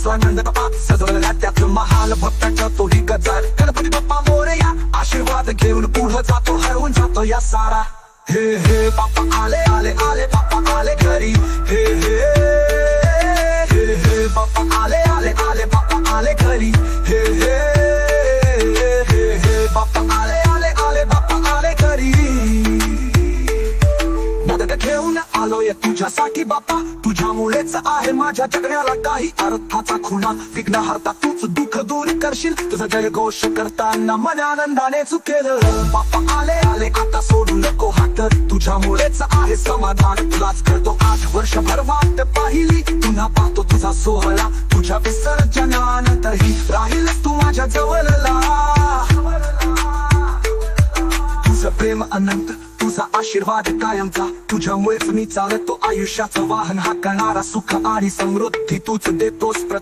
बसला नंद बाप्पा सजवला त्यात महाल भक्तांच्या तोही गजर गणपती बाप्पा मोरया आशीर्वाद घेऊन पुढे जातो हरवून जातो या सारा हे हे बाप्पा आले आले आले बाप्पा आले घरी हे हे हे हे बाप्पा आले आले आले बाप्पा आले घरी हे हे हे हे बाप्पा आले आले आले बाप्पा आले घरी मोदक घेऊन आलोय तुझ्यासाठी बाप्पा तुझ्यामुळेच आहे माझ्या जगण्याला काही अर्थाचा खुणा विघ्नहर्ता तूच दुःख दूर करशील तुझा जय घोष करताना मन आनंदाने चुकेल बाप्पा आले आले आता सोडू नको हात तुझ्यामुळेच आहे समाधान तुलाच करतो 8 वर्षभर वाट पाहिली पुन्हा पाहतो तुझा सोहळा तुझ्या विसर्जनानंतरही राहीलच तू माझ्या जवळला तुझं प्रेम अनंत तुझा आशीर्वाद कायमचा तुझ्यामुळेच मी चालतो आयुष्याचं वाहन हा करणारा सुख आणि समृद्धी तूच देतोस